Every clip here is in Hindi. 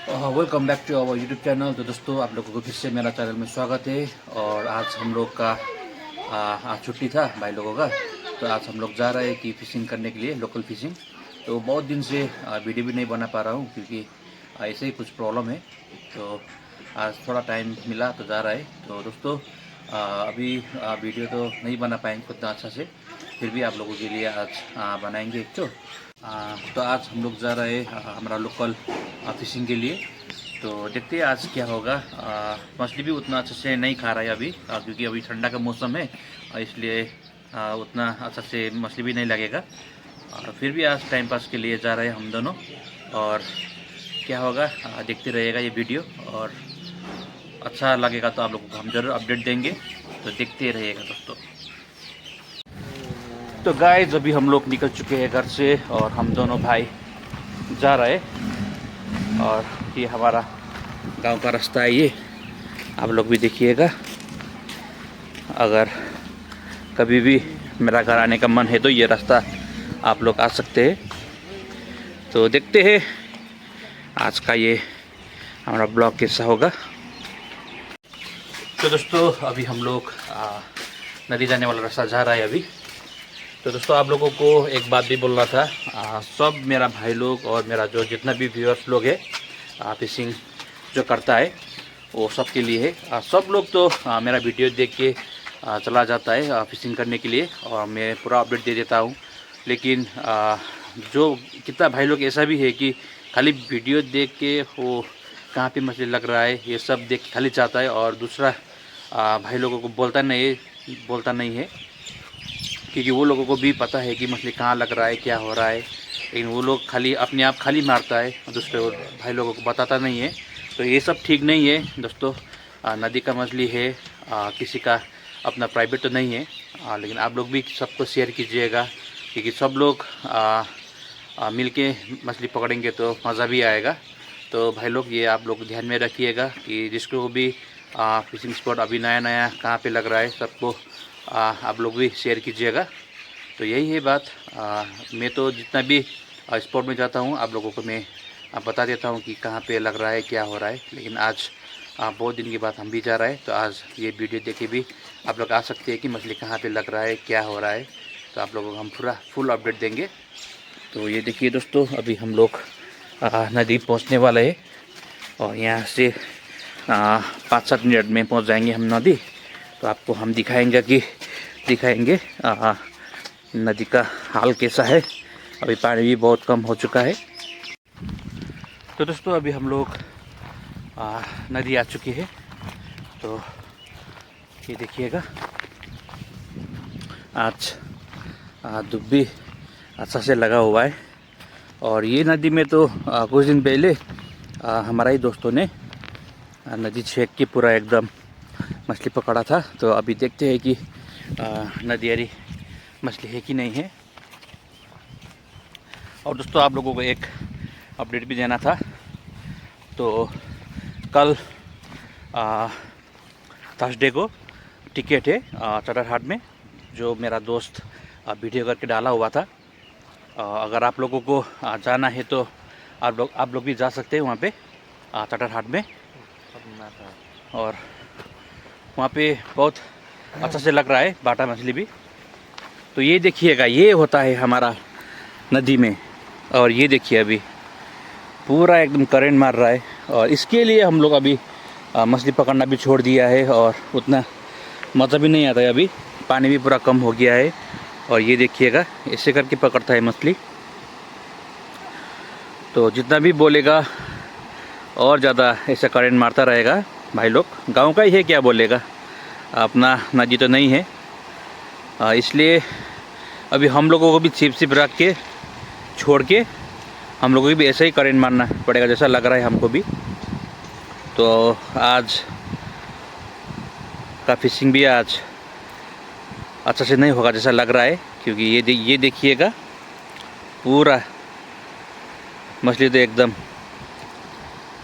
Welcome back to our YouTube channel. तो दोस्तों, आप लोगों को फिर से मेरा चैनल में स्वागत है। और आज हम लोग का आज छुट्टी था भाई लोगों का, तो आज हम लोग जा रहे हैं कि फिशिंग करने के लिए, लोकल फिशिंग। तो बहुत दिन से वीडियो भी नहीं बना पा रहा हूँ क्योंकि ऐसे ही कुछ प्रॉब्लम है। तो आज थोड़ा टाइम मिला तो जा रहा है। तो दोस्तों, अभी वीडियो तो नहीं बना पाएंगे उतना अच्छा से, फिर भी आप लोगों के लिए आज बनाएंगे एक तो आज हम लोग जा रहे हैं हमारा लोकल फिशिंग के लिए। तो देखते हैं आज क्या होगा। मछली भी उतना अच्छे से नहीं खा रहा है अभी, क्योंकि अभी ठंडा का मौसम है, इसलिए उतना अच्छा से मछली भी नहीं लगेगा। फिर भी आज टाइम पास के लिए जा रहे हैं हम दोनों, और क्या होगा देखते रहिएगा ये वीडियो, और अच्छा लगेगा तो आप लोगों को हम जरूर अपडेट देंगे। तो देखते रहिएगा दोस्तों। तो गाइस, अभी हम लोग निकल चुके हैं घर से और हम दोनों भाई जा रहे हैं। और ये हमारा गांव का रास्ता है, ये आप लोग भी देखिएगा। अगर कभी भी मेरा घर आने का मन है तो ये रास्ता आप लोग आ सकते हैं। तो देखते हैं आज का ये हमारा ब्लॉग कैसा होगा। तो दोस्तों, अभी हम लोग नदी जाने वाला रास्ता जा रहा है अभी। तो दोस्तों, आप लोगों को एक बात भी बोलना था। सब मेरा भाई लोग और मेरा जो जितना भी व्यूअर्स लोग है फिशिंग जो करता है वो सब के लिए है। सब लोग तो मेरा वीडियो देख के चला जाता है फिशिंग करने के लिए, और मैं पूरा अपडेट दे देता हूँ। लेकिन जो कितना भाई लोग ऐसा भी है कि खाली वीडियो देख के वो कहाँ पे मछली लग रहा है ये सब देख खाली जाता है, और दूसरा भाई लोगों को बोलता नहीं है, क्योंकि वो लोगों को भी पता है कि मछली कहाँ लग रहा है, क्या हो रहा है। लेकिन वो लोग खाली अपने आप खाली मारता है, दूसरे भाई लोगों को बताता नहीं है। तो ये सब ठीक नहीं है दोस्तों। नदी का मछली है, किसी का अपना प्राइवेट तो नहीं है। लेकिन आप लोग भी सबको शेयर कीजिएगा, क्योंकि सब लोग मिल के मछली पकड़ेंगे तो मज़ा भी आएगा। तो भाई लोग, ये आप लोग ध्यान में रखिएगा कि जिसको भी फिशिंग स्पॉट अभी नया नया कहाँ पे लग रहा है, सबको आप लोग भी शेयर कीजिएगा। तो यही है बात। मैं तो जितना भी स्पॉट में जाता हूँ आप लोगों को मैं बता देता हूँ कि कहाँ पे लग रहा है, क्या हो रहा है। लेकिन आज बहुत दिन के बाद हम भी जा रहे हैं, तो आज ये वीडियो देख के भी आप लोग आ सकते हैं कि मछली कहाँ पे लग रहा है, क्या हो रहा है। तो आप लोगों को हम पूरा फुल अपडेट देंगे। तो ये देखिए दोस्तों, अभी हम लोग नदी पहुँचने वाले हैं, और यहाँ से 5-7 मिनट में पहुँच जाएंगे हम नदी। तो आपको हम दिखाएंगे नदी का हाल कैसा है। अभी पानी भी बहुत कम हो चुका है। तो दोस्तों, अभी हम लोग नदी आ चुकी है। तो ये देखिएगा, आज धूप भी अच्छा से लगा हुआ है। और ये नदी में तो कुछ दिन पहले हमारा ही दोस्तों ने नदी छेक के पूरा एकदम मछली पकड़ा था। तो अभी देखते हैं कि नदियारी मछली है कि नहीं है। और दोस्तों, आप लोगों को एक अपडेट भी देना था। तो कल थर्सडे को टिकट है चटर हाट में, जो मेरा दोस्त वीडियो करके डाला हुआ था। अगर आप लोगों को जाना है तो आप लोग भी जा सकते हैं वहाँ पे चटर हाट में। और वहाँ पे बहुत अच्छा से लग रहा है बाटा मछली भी। तो ये देखिएगा, ये होता है हमारा नदी में। और ये देखिए, अभी पूरा एकदम करंट मार रहा है, और इसके लिए हम लोग अभी मछली पकड़ना भी छोड़ दिया है, और उतना मज़ा भी नहीं आता है। अभी पानी भी पूरा कम हो गया है। और ये देखिएगा, ऐसे करके पकड़ता है मछली। तो जितना भी बोलेगा और ज़्यादा ऐसा करंट मारता रहेगा भाई लोग। गांव का ही है, क्या बोलेगा, अपना नदी तो नहीं है। इसलिए अभी हम लोगों को भी छिप रख के छोड़ के हम लोगों को भी ऐसे ही करंट मारना पड़ेगा, जैसा लग रहा है हमको भी। तो आज का फिशिंग भी आज अच्छा से नहीं होगा जैसा लग रहा है, क्योंकि ये देखिएगा, पूरा मछली तो एकदम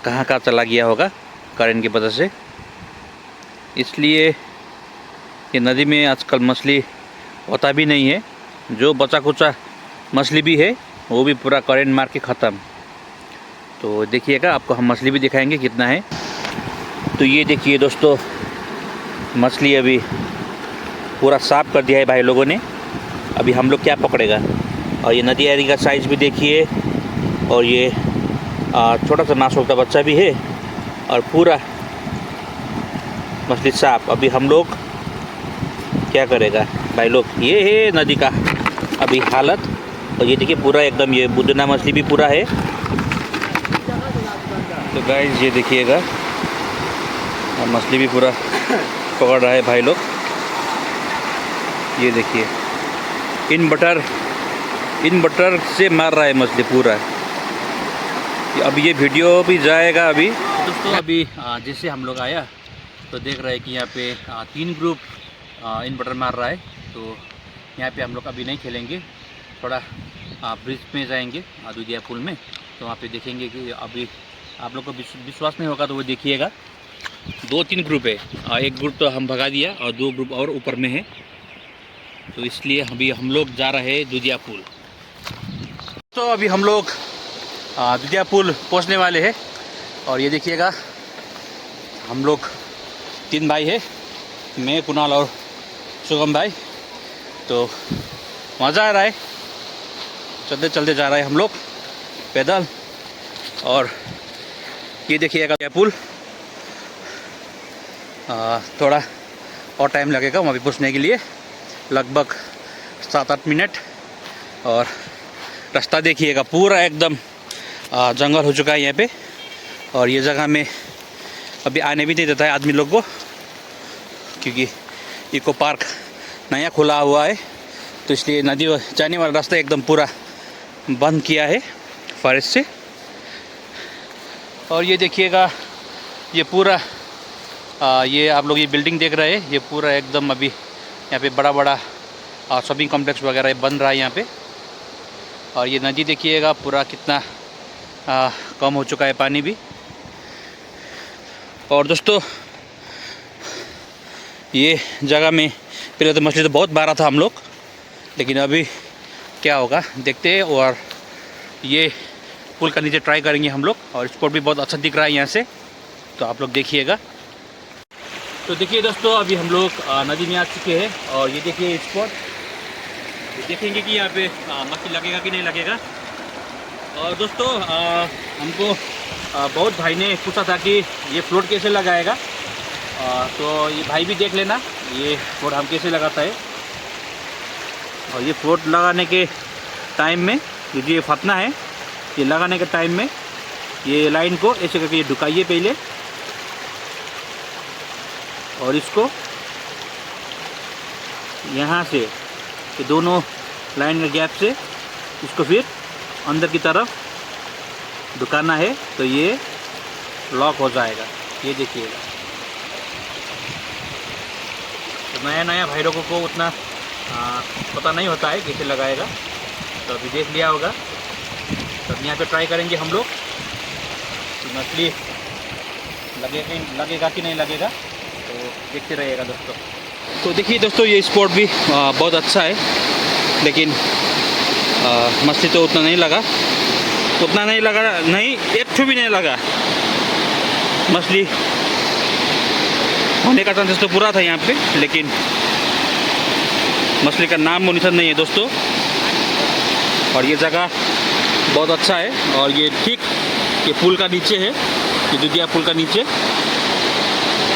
कहाँ चला गया होगा करंट की वजह से। इसलिए ये नदी में आजकल मछली होता भी नहीं है। जो बचा कुचा मछली भी है वो भी पूरा करंट मार के ख़त्म। तो देखिएगा, आपको हम मछली भी दिखाएंगे कितना है। तो ये देखिए दोस्तों, मछली अभी पूरा साफ कर दिया है भाई लोगों ने। अभी हम लोग क्या पकड़ेगा। और ये नदी एरी का साइज़ भी देखिए, और ये छोटा सा मासूम का बच्चा भी है, और पूरा मछली साफ। अभी हम लोग क्या करेगा भाई लोग। ये है नदी का अभी हालत। और ये देखिए पूरा एकदम, ये बुदना मछली भी पूरा है। तो गाइस ये देखिएगा, मछली भी पूरा पकड़ रहा है भाई लोग। ये देखिए, इन बटर से मार रहा है मछली पूरा। अब ये वीडियो भी जाएगा अभी दोस्तों। अभी जैसे हम लोग आया तो देख रहे हैं कि यहाँ पे 3 ग्रुप इन बटर मार रहा है। तो यहाँ पे हम लोग अभी नहीं खेलेंगे, थोड़ा ब्रिज में जाएंगे दुधिया पुल में। तो वहाँ पे देखेंगे कि अभी आप लोग को विश्वास नहीं होगा तो वो देखिएगा। 2-3 ग्रुप है, एक ग्रुप तो हम भगा दिया और 2 ग्रुप और ऊपर में है। तो इसलिए अभी हम लोग जा रहे हैं दुधिया पुल। तो अभी हम लोग दुधिया पुल पहुंचने वाले हैं। और ये देखिएगा, हम लोग 3 भाई है, मैं, कुणाल और सुगम भाई। तो मज़ा आ रहा है, चलते चलते जा रहे हैं हम लोग पैदल। और ये देखिएगा दुधिया पुल, थोड़ा और टाइम लगेगा वहाँ पे पहुँचने के लिए, लगभग 7-8 मिनट। और रास्ता देखिएगा, पूरा एकदम जंगल हो चुका है यहाँ पे। और ये जगह में अभी आने भी नहीं देता है आदमी लोग को, क्योंकि इको पार्क नया खुला हुआ है। तो इसलिए नदी जाने वाला रास्ता एकदम पूरा बंद किया है फॉरेस्ट से। और ये देखिएगा, ये पूरा ये आप लोग ये बिल्डिंग देख रहे हैं, ये पूरा एकदम अभी यहाँ पे बड़ा बड़ा शॉपिंग कॉम्प्लेक्स वगैरह बन रहा है यहाँ पे। और ये नदी देखिएगा पूरा कितना कम हो चुका है पानी भी। और दोस्तों ये जगह में पहले तो मछली तो बहुत मारा था हम लोग, लेकिन अभी क्या होगा देखते हैं। और ये पुल का नीचे ट्राई करेंगे हम लोग। और स्पॉट भी बहुत अच्छा दिख रहा है यहाँ से, तो आप लोग देखिएगा। तो देखिए दोस्तों, अभी हम लोग नदी में आ चुके हैं। और ये देखिए स्पॉट, देखेंगे कि यहाँ पे मछली लगेगा कि नहीं लगेगा। और दोस्तों हमको बहुत भाई ने पूछा था कि ये फ्लोट कैसे लगाएगा। तो ये भाई भी देख लेना ये फ्लोट हम कैसे लगाता है। और ये फ्लोट लगाने के टाइम में ये जो फतना है, ये लगाने के टाइम में ये लाइन को ऐसे करके ये ढुकाइए पहले, और इसको यहाँ से ये दोनों लाइन के गैप से इसको फिर अंदर की तरफ ढुकाना है, तो ये लॉक हो जाएगा। ये देखिएगा, तो नया नया भाई लोगों को उतना पता नहीं होता है कैसे लगाएगा। तो अभी देख लिया होगा। तो अब यहाँ पे ट्राई करेंगे हम लोग कि मछली लगेगा कि नहीं लगेगा, तो देखते रहिएगा दोस्तों। तो देखिए दोस्तों, ये स्पॉट भी बहुत अच्छा है, लेकिन मछली तो उतना नहीं लगा, नहीं, एक ठो भी नहीं लगा। मछली होने का चांसेस तो पूरा था यहाँ पे, लेकिन मछली का नाम निशान नहीं है दोस्तों। और ये जगह बहुत अच्छा है। और ये ठीक ये पुल का नीचे है, ये दुधिया पुल का नीचे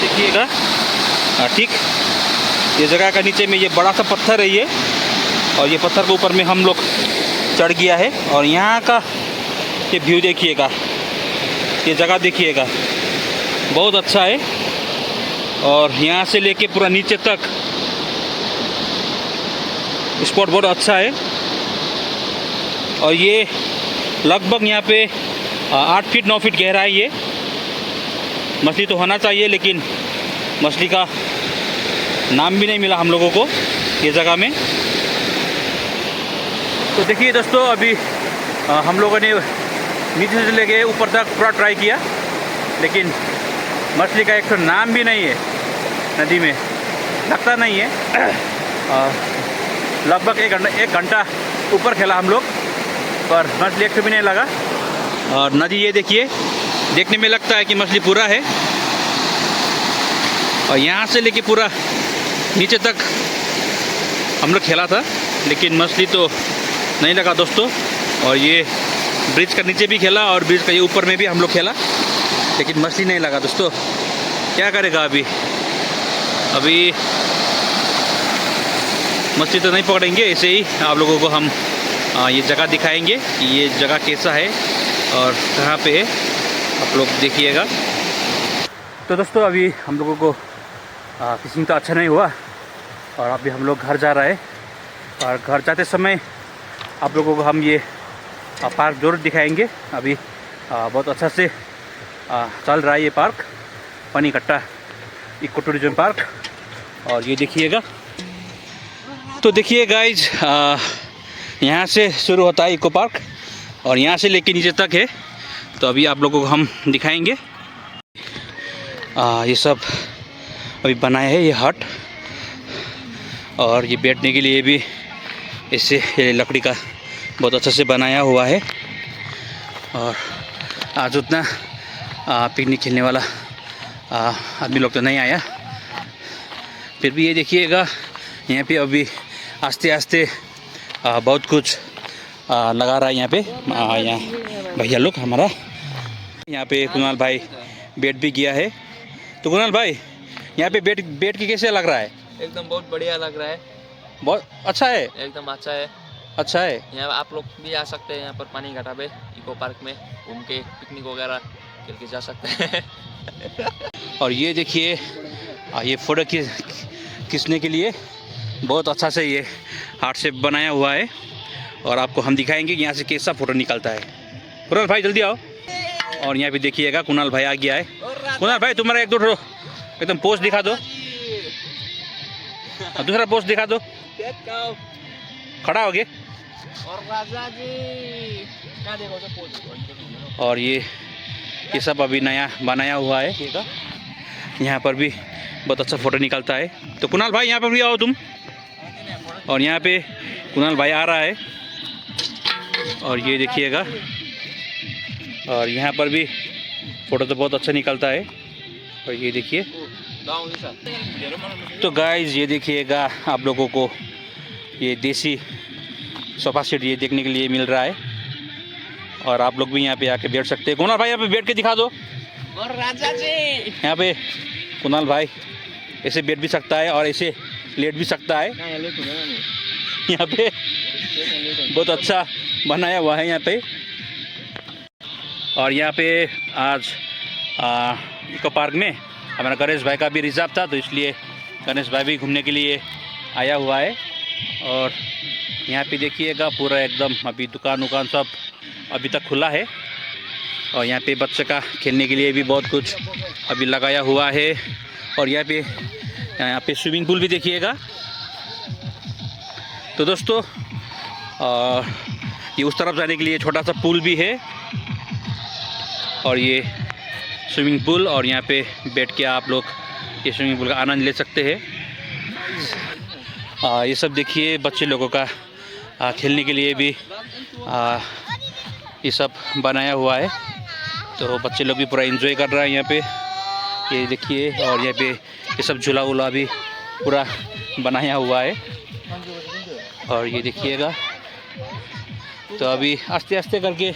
देखिएगा। ठीक ये जगह का नीचे में ये बड़ा सा पत्थर है ये, और ये पत्थर के ऊपर में हम लोग चढ़ गया है। और यहाँ का ये व्यू देखिएगा, ये जगह देखिएगा, बहुत अच्छा है। और यहाँ से लेके पूरा नीचे तक स्पॉट बहुत अच्छा है। और ये लगभग यहाँ पे 8 फीट 9 फीट गहरा है ये। मछली तो होना चाहिए, लेकिन मछली का नाम भी नहीं मिला हम लोगों को ये जगह में। तो देखिए दोस्तों, अभी हम लोगों ने नीचे से लेके ऊपर तक पूरा ट्राई किया, लेकिन मछली का एक तो नाम भी नहीं है नदी में, लगता नहीं है। लगभग 1 घंटा ऊपर खेला हम लोग, पर मछली एक भी नहीं लगा। और नदी ये देखिए, देखने में लगता है कि मछली पूरा है, और यहाँ से लेके पूरा नीचे तक हम लोग खेला था, लेकिन मछली तो नहीं लगा दोस्तों। और ये ब्रिज का नीचे भी खेला और ब्रिज का ये ऊपर में भी हम लोग खेला, लेकिन मछली नहीं लगा दोस्तों। क्या करेगा अभी मछली तो नहीं पकड़ेंगे, ऐसे ही आप लोगों को हम ये जगह दिखाएंगे कि ये जगह कैसा है और कहाँ पे है, आप लोग देखिएगा। तो दोस्तों अभी हम लोगों को फिशिंग तो अच्छा नहीं हुआ, और अभी हम लोग घर जा रहे हैं, और घर जाते समय आप लोगों को हम ये पार्क जरूर दिखाएंगे। अभी बहुत अच्छा से चल रहा है ये पार्क, पनीकट्टा इको टूरिज्म पार्क। और ये देखिएगा, तो देखिए गाइज, यहाँ से शुरू होता है इको पार्क और यहाँ से लेके नीचे तक है। तो अभी आप लोगों को हम दिखाएंगे। ये सब अभी बनाया है, ये हट, और ये बैठने के लिए भी इससे ये लकड़ी का बहुत अच्छा से बनाया हुआ है। और आज उतना पिकनिक खेलने वाला आदमी लोग तो नहीं आया, फिर भी ये देखिएगा यहाँ पे अभी आस्ते आस्ते बहुत कुछ लगा रहा है यहाँ पे। यहाँ भैया लोग हमारा, यहाँ पे कुणाल भाई बैठ भी गया है। तो कुणाल भाई, यहाँ पे बैठ के कैसे लग रहा है? एकदम बहुत बढ़िया लग रहा है, बहुत अच्छा है, एकदम अच्छा है। अच्छा है। यहाँ आप लोग भी आ सकते हैं, यहाँ पर पनीकट्टा पे इको पार्क में घूम के पिकनिक वगैरह खेल के जा सकते हैं। और ये देखिए, ये फोटो खींचने के लिए बहुत अच्छा से ये हार्ट शेप बनाया हुआ है, और आपको हम दिखाएंगे कि यहाँ से कैसा फ़ोटो निकलता है। कुणाल भाई जल्दी आओ। और यहाँ पे देखिएगा कुणाल भाई आ गया है। कुणाल भाई तुम्हारा एक दो एकदम पोस्ट दिखा दो, दूसरा पोस्ट दिखा दो, खड़ा हो गए। और राजा जी क्या देखो, और ये सब अभी नया बनाया हुआ है, यहाँ पर भी बहुत अच्छा फ़ोटो निकलता है। तो कुणाल भाई यहाँ पर भी आओ तुम। और यहाँ पे कुणाल भाई आ रहा है, और ये देखिएगा, और यहाँ पर भी फ़ोटो तो बहुत अच्छा निकलता है। और ये देखिए, तो गाइज ये देखिएगा, आप लोगों को ये देसी सोफ़ा सेट ये देखने के लिए मिल रहा है, और आप लोग भी यहाँ पे आके बैठ सकते हैं। कुणाल भाई यहाँ पे बैठ के दिखा दो। और राजा जी यहाँ पे कुणाल भाई ऐसे बैठ भी सकता है और ऐसे लेट भी सकता है। यहाँ पे बहुत अच्छा बनाया हुआ है यहाँ पे। और यहाँ पे आज इको पार्क में हमारा गणेश भाई का भी रिजर्व था, तो इसलिए गणेश भाई भी घूमने के लिए आया हुआ है। और यहाँ पे देखिएगा पूरा एकदम अभी दुकान सब अभी तक खुला है, और यहाँ पे बच्चे का खेलने के लिए भी बहुत कुछ अभी लगाया हुआ है। और यहाँ पे स्विमिंग पूल भी देखिएगा। तो दोस्तों ये उस तरफ जाने के लिए छोटा सा पूल भी है, और ये स्विमिंग पूल, और यहाँ पे बैठ के आप लोग ये स्विमिंग पूल का आनंद ले सकते हैं। ये सब देखिए बच्चे लोगों का खेलने के लिए भी ये सब बनाया हुआ है, तो बच्चे लोग भी पूरा एंजॉय कर रहा है यहाँ पे। ये देखिए, और यहाँ पे ये सब झूला वूला भी पूरा बनाया हुआ है। और ये देखिएगा, तो अभी आस्ते आस्ते करके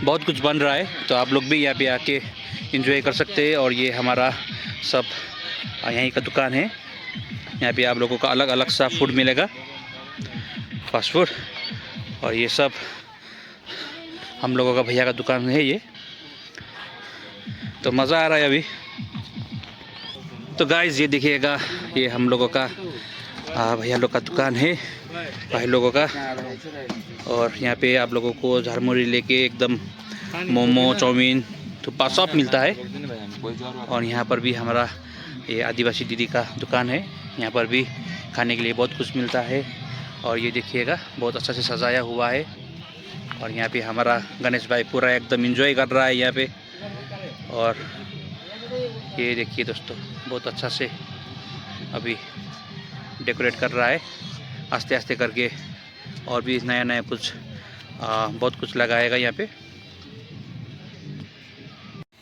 बहुत कुछ बन रहा है, तो आप लोग भी यहाँ पे आके एंजॉय कर सकते हैं। और ये हमारा सब यहीं का दुकान है, यहाँ पे आप लोगों को अलग अलग सा फूड मिलेगा, फास्ट फूड। और ये सब हम लोगों का भैया का दुकान है ये, तो मज़ा आ रहा है अभी। तो गाइस ये देखिएगा, ये हम लोगों का भैया लोग का दुकान है, भाई लोगों का। और यहाँ पे आप लोगों को झारमुरी लेके एकदम मोमो, चाउमीन, थुप्पा सब मिलता है। और यहाँ पर भी हमारा ये आदिवासी दीदी का दुकान है, यहाँ पर भी खाने के लिए बहुत कुछ मिलता है। और ये देखिएगा बहुत अच्छा से सजाया हुआ है, और यहाँ पे हमारा गणेश भाई पूरा एकदम एंजॉय कर रहा है यहाँ पे। और ये देखिए दोस्तों, बहुत अच्छा से अभी डेकोरेट कर रहा है आस्ते आस्ते करके, और भी नया नया कुछ बहुत कुछ लगाएगा यहाँ पे।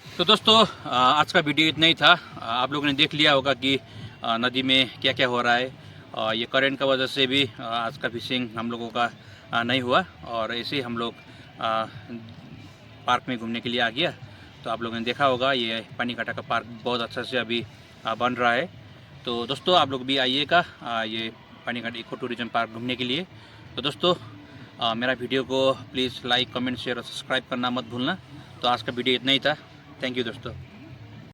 तो दोस्तों आज का वीडियो इतना ही था। आप लोगों ने देख लिया होगा कि नदी में क्या क्या हो रहा है। ये करंट का वजह से भी आज का फिशिंग हम लोगों का नहीं हुआ, और ऐसे ही हम लोग पार्क में घूमने के लिए आ गया। तो आप लोगों ने देखा होगा ये पानीघाटा का पार्क बहुत अच्छा से अभी बन रहा है। तो दोस्तों आप लोग भी आइएगा ये पानीघाट इको टूरिज्म पार्क घूमने के लिए। तो दोस्तों मेरा वीडियो को प्लीज़ लाइक, कमेंट, शेयर और सब्सक्राइब करना मत भूलना। तो आज का वीडियो इतना ही था। थैंक यू दोस्तों।